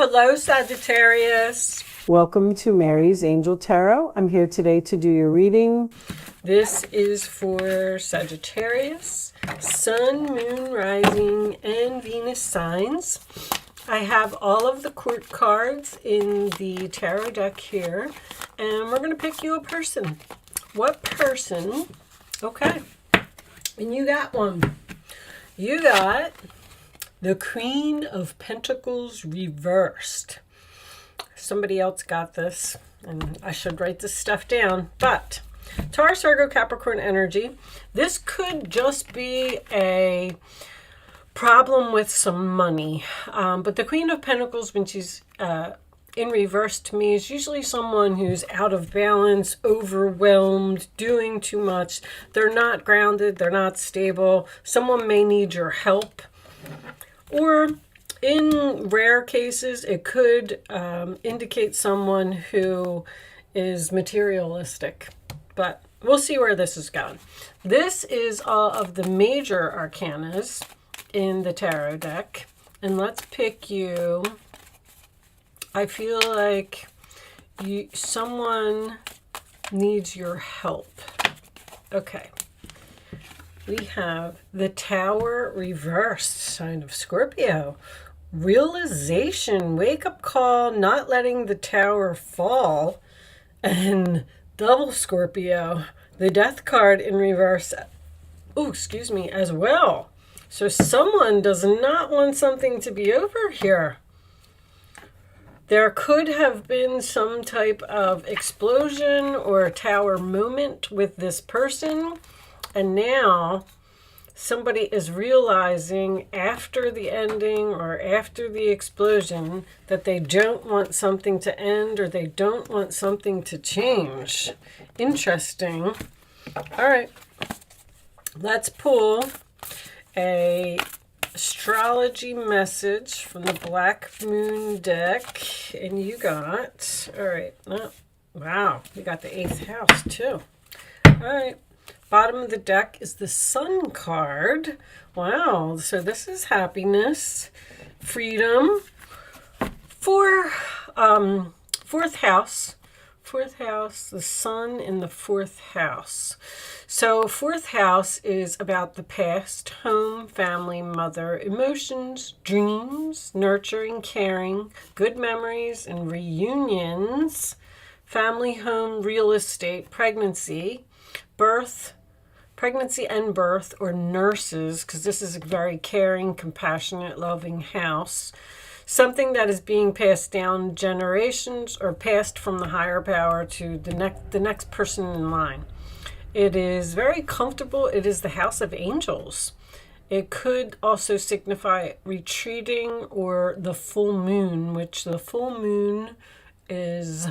Hello, Sagittarius. Welcome to Mary's Angel Tarot. I'm here today to do your reading. This is for Sagittarius, Sun, Moon, Rising, and Venus signs. I have all of the court cards in the tarot deck here, and we're going to pick you a person. What person? Okay. And you got one. You got the Queen of Pentacles reversed. Somebody else got this, and I should write this stuff down. But Taurus, Virgo, Capricorn energy. This could just be a problem with some money. But the Queen of Pentacles, when she's in reverse to me, is usually someone who's out of balance, overwhelmed, doing too much. They're not grounded. They're not stable. Someone may need your help. Or in rare cases, it could indicate someone who is materialistic. But we'll see where this is going. This is all of the major arcanas in the tarot deck. And let's pick you. I feel like someone needs your help. Okay. We have the Tower reversed, sign of Scorpio. Realization, wake-up call, not letting the Tower fall. And double Scorpio, the Death card in reverse. Oh, excuse me, as well. So someone does not want something to be over here. There could have been some type of explosion or a Tower moment with this person. And now somebody is realizing after the ending or after the explosion that they don't want something to end or they don't want something to change. Interesting. All right. Let's pull a astrology message from the Black Moon deck. And you got, all right. Oh, wow. You got the 8th house too. All right. Bottom of the deck is the Sun card. Wow, so this is happiness, freedom. For fourth house, the Sun in the 4th house. So 4th house is about the past, home, family, mother, emotions, dreams, nurturing, caring, good memories, and reunions, family, home, real estate, pregnancy and birth, or nurses, because this is a very caring, compassionate, loving house. Something that is being passed down generations or passed from the higher power to the next person in line. It is very comfortable. It is the house of angels. It could also signify retreating or the full moon, which the full moon is,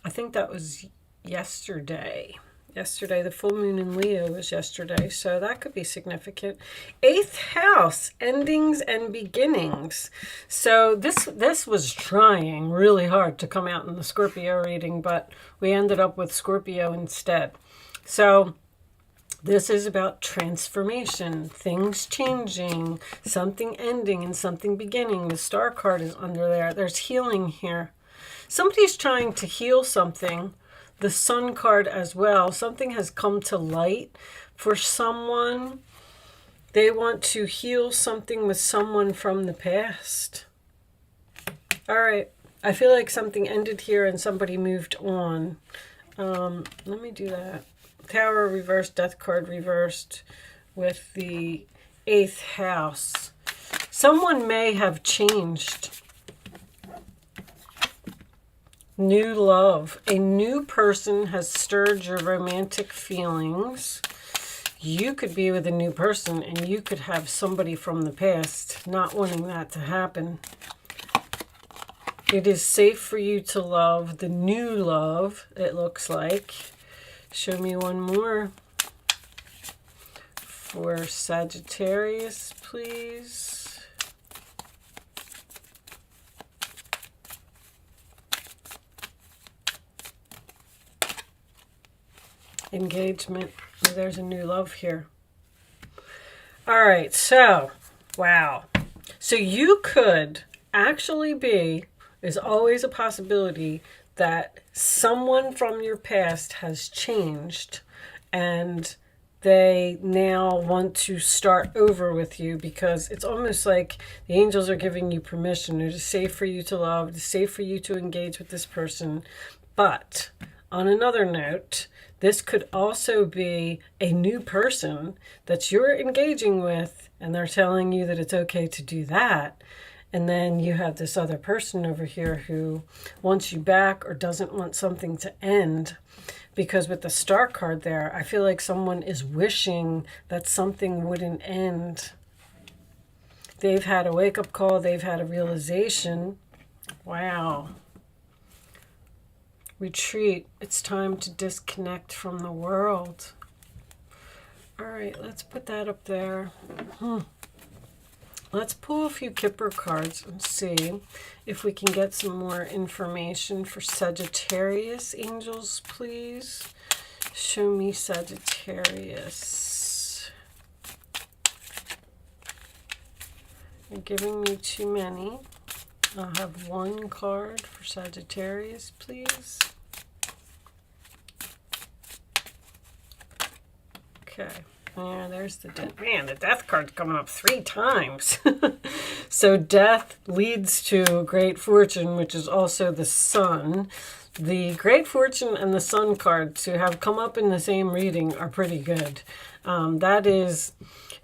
I think that was yesterday. The full moon in Leo was yesterday, so that could be significant. 8th house, endings and beginnings. So this was trying really hard to come out in the Scorpio reading, but we ended up with Scorpio instead. So this is about transformation, things changing, something ending and something beginning. The Star card is under there. There's healing here. Somebody's trying to heal something. The Sun card as well. Something has come to light for someone. They want to heal something with someone from the past. All right. I feel like something ended here and somebody moved on. Let me do that. Tower reversed, Death card reversed with the 8th house. Someone may have changed. New love. A new person has stirred your romantic feelings. You could be with a new person and you could have somebody from the past not wanting that to happen. It is safe for you to love the new love, it looks like. Show me one more for Sagittarius, please. Engagement. There's a new love here. All right, so wow. So you could actually be, is always a possibility that someone from your past has changed and they now want to start over with you, because it's almost like the angels are giving you permission. It is safe for you to love. It is safe for you to engage with this person. But on another note, this could also be a new person that you're engaging with, and they're telling you that it's okay to do that. And then you have this other person over here who wants you back or doesn't want something to end. Because with the Star card there, I feel like someone is wishing that something wouldn't end. They've had a wake-up call. They've had a realization. Wow. Retreat. It's time to disconnect from the world. All right, let's put that up there. Let's pull a few Kipper cards and see if we can get some more information for Sagittarius. Angels, please. Show me Sagittarius. You're giving me too many. I'll have one card for Sagittarius, please. Okay. Yeah, there's the death. Man, the death card's coming up 3 times. So death leads to great fortune, which is also the sun. The great fortune and the sun card to have come up in the same reading are pretty good. That is,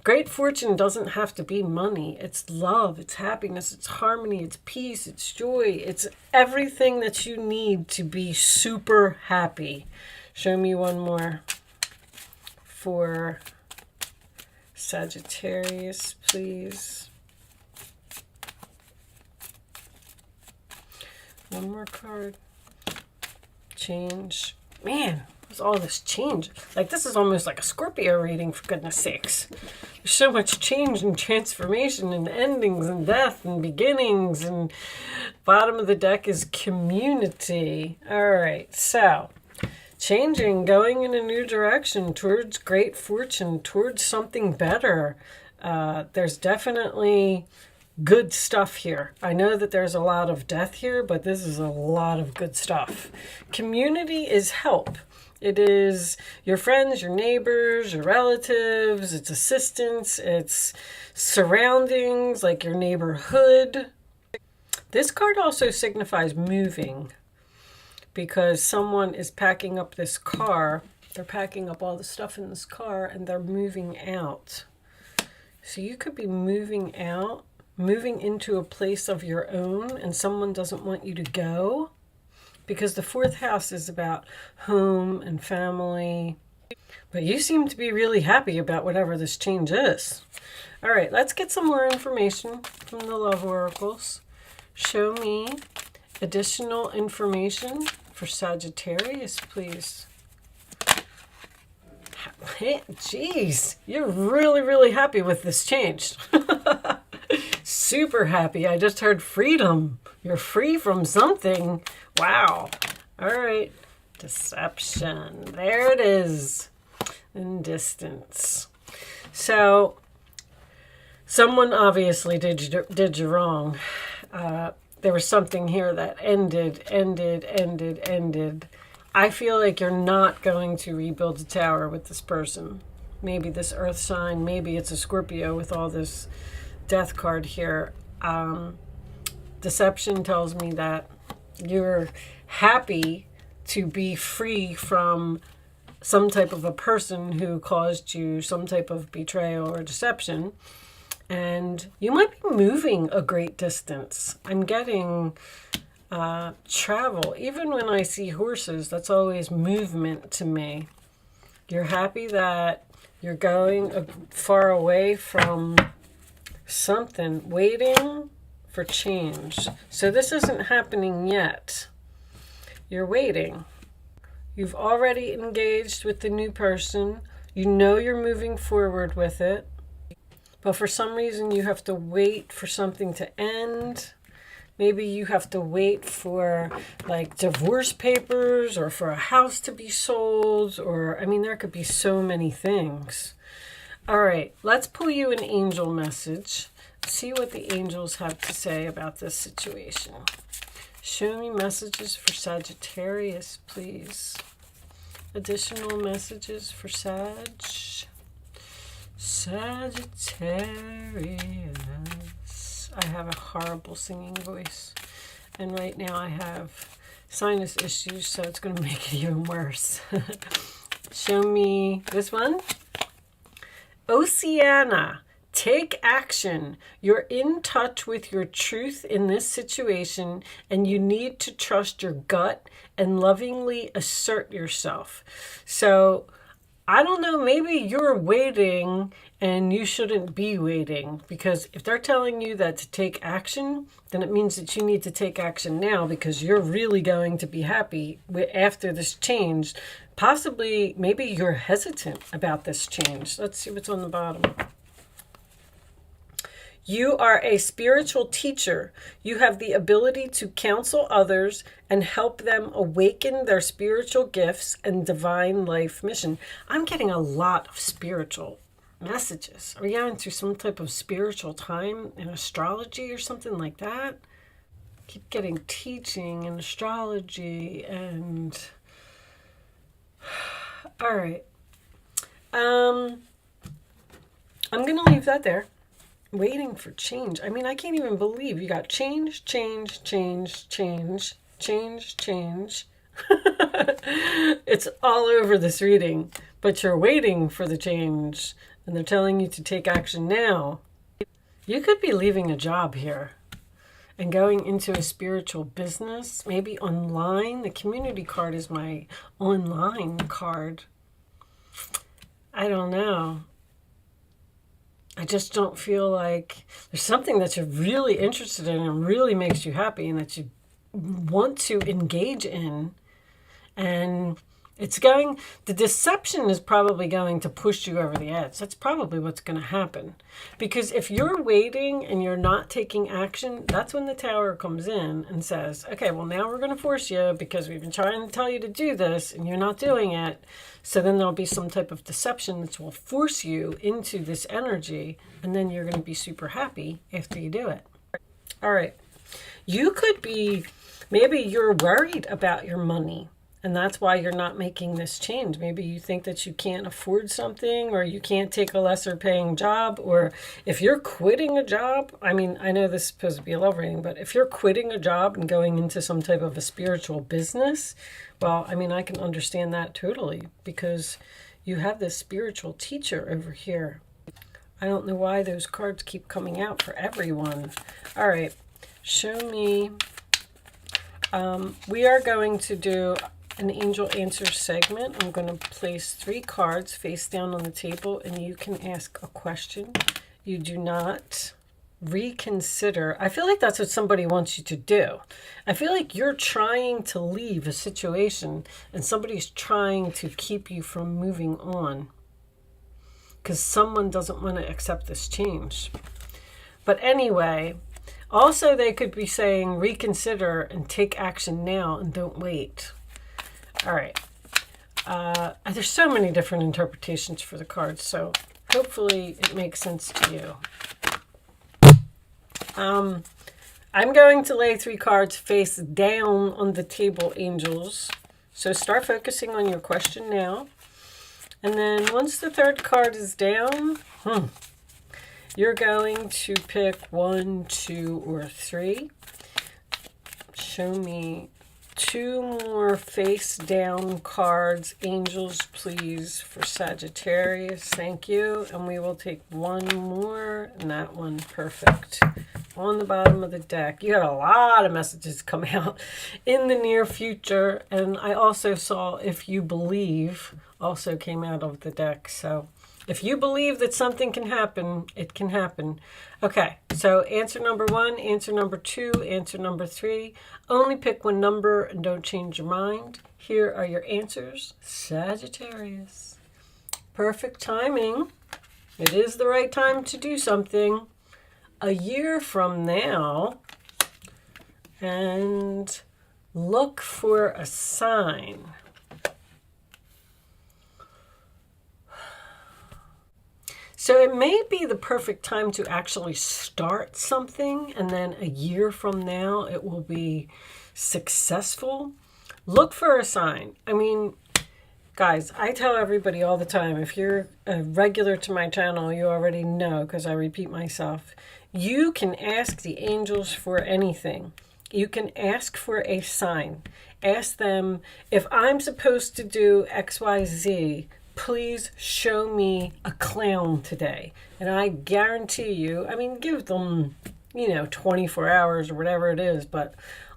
great fortune doesn't have to be money. It's love, it's happiness, it's harmony, it's peace, it's joy. It's everything that you need to be super happy. Show me one more for Sagittarius, please. One more card. Change. Man, there's all this change. Like, this is almost like a Scorpio reading, for goodness sakes. There's so much change and transformation and endings and death and beginnings. And bottom of the deck is community. All right, so changing, going in a new direction towards great fortune, towards something better. There's definitely good stuff here. I know that there's a lot of death here, but this is a lot of good stuff. Community is help. It is your friends, your neighbors, your relatives. It's assistance. It's surroundings, like your neighborhood. This card also signifies moving, because someone is packing up this car. They're packing up all the stuff in this car and they're moving out. So you could be moving out, moving into a place of your own, and someone doesn't want you to go, because the 4th house is about home and family. But you seem to be really happy about whatever this change is. All right, let's get some more information from the love oracles. Show me additional information for Sagittarius, please. Jeez, you're really, really happy with this change. Super happy. I just heard freedom. You're free from something. Wow. All right. Deception. There it is. In distance. So someone obviously did you wrong. There was something here that ended. I feel like you're not going to rebuild a tower with this person. Maybe this earth sign, maybe it's a Scorpio with all this death card here. Deception tells me that you're happy to be free from some type of a person who caused you some type of betrayal or deception. And you might be moving a great distance. I'm getting travel. Even when I see horses, that's always movement to me. You're happy that you're going far away from something, waiting for change. So this isn't happening yet. You're waiting. You've already engaged with the new person. You know you're moving forward with it. But for some reason you have to wait for something to end. Maybe you have to wait for like divorce papers or for a house to be sold, or I mean, there could be so many things. All right, let's pull you an angel message. see what the angels have to say about this situation. Show me messages for Sagittarius, please. Additional messages for Sagittarius. I have a horrible singing voice. And right now I have sinus issues, so it's going to make it even worse. Show me this one. Oceana. Take action. You're in touch with your truth in this situation, and you need to trust your gut and lovingly assert yourself. So, I don't know, maybe you're waiting and you shouldn't be waiting, because if they're telling you that to take action, then it means that you need to take action now, because you're really going to be happy after this change. Possibly, maybe you're hesitant about this change. Let's see what's on the bottom. You are a spiritual teacher. You have the ability to counsel others and help them awaken their spiritual gifts and divine life mission. I'm getting a lot of spiritual messages. Are we going through some type of spiritual time in astrology or something like that? Keep getting teaching and astrology and... All right. I'm going to leave that there. Waiting for change. I mean, I can't even believe you got change, change, change, change, change, change. It's all over this reading, but you're waiting for the change, and they're telling you to take action now. You could be leaving a job here and going into a spiritual business, maybe online. The community card is my online card. I don't know. I just don't feel like there's something that you're really interested in and really makes you happy and that you want to engage in. And the deception is probably going to push you over the edge. That's probably what's going to happen. Because if you're waiting and you're not taking action, that's when the Tower comes in and says, okay, well, now we're going to force you because we've been trying to tell you to do this and you're not doing it. So then there'll be some type of deception that will force you into this energy, and then you're going to be super happy after you do it. All right. You could be, maybe you're worried about your money, and that's why you're not making this change. Maybe you think that you can't afford something, or you can't take a lesser paying job, or if you're quitting a job, I mean, I know this is supposed to be a love reading, but if you're quitting a job and going into some type of a spiritual business, well, I mean, I can understand that totally, because you have this spiritual teacher over here. I don't know why those cards keep coming out for everyone. All right, show me. We are going to do an angel answer segment. I'm going to place 3 cards face down on the table, and you can ask a question. You do not reconsider. I feel like that's what somebody wants you to do. I feel like you're trying to leave a situation and somebody's trying to keep you from moving on because someone doesn't want to accept this change. But anyway, also they could be saying reconsider and take action now and don't wait. All right. There's so many different interpretations for the cards, so hopefully it makes sense to you. I'm going to lay 3 cards face down on the table, angels. So start focusing on your question now. And then once the 3rd card is down, you're going to pick 1, 2, or 3. Show me 2 more face down cards, angels, please, for Sagittarius. Thank you. And we will take 1 more, and that one, perfect. On the bottom of the deck. You had a lot of messages come out in the near future. And I also saw if you believe also came out of the deck. So if you believe that something can happen, it can happen. Okay, so answer number 1, answer number 2, answer number 3. Only pick one number and don't change your mind. Here are your answers, Sagittarius. Perfect timing. It is the right time to do something. A year from now, and look for a sign. So it may be the perfect time to actually start something, and then a year from now it will be successful. Look for a sign. I mean, guys, I tell everybody all the time, if you're a regular to my channel, you already know because I repeat myself. You can ask the angels for anything. You can ask for a sign. Ask them, if I'm supposed to do XYZ, please show me a clown today. And I guarantee you, I mean, give them, 24 hours or whatever it is, but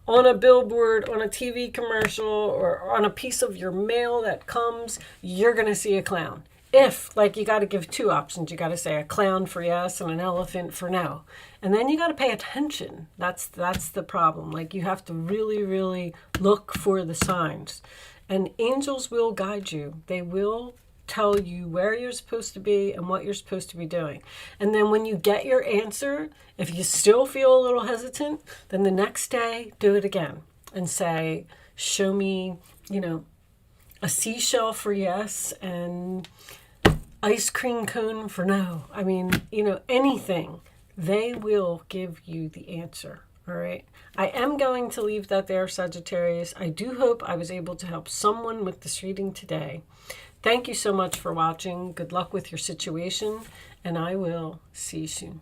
on a billboard, on a TV commercial, or on a piece of your mail that comes, you're going to see a clown. If, like, you got to give two options. You got to say a clown for yes and an elephant for no. And then you got to pay attention. That's the problem. Like, you have to really, really look for the signs. And angels will guide you. They will tell you where you're supposed to be and what you're supposed to be doing. And then when you get your answer, if you still feel a little hesitant, then the next day, do it again and say, show me, a seashell for yes and ice cream cone for no. I mean, anything. They will give you the answer. All right. I am going to leave that there, Sagittarius. I do hope I was able to help someone with this reading today. Thank you so much for watching. Good luck with your situation, and I will see you soon.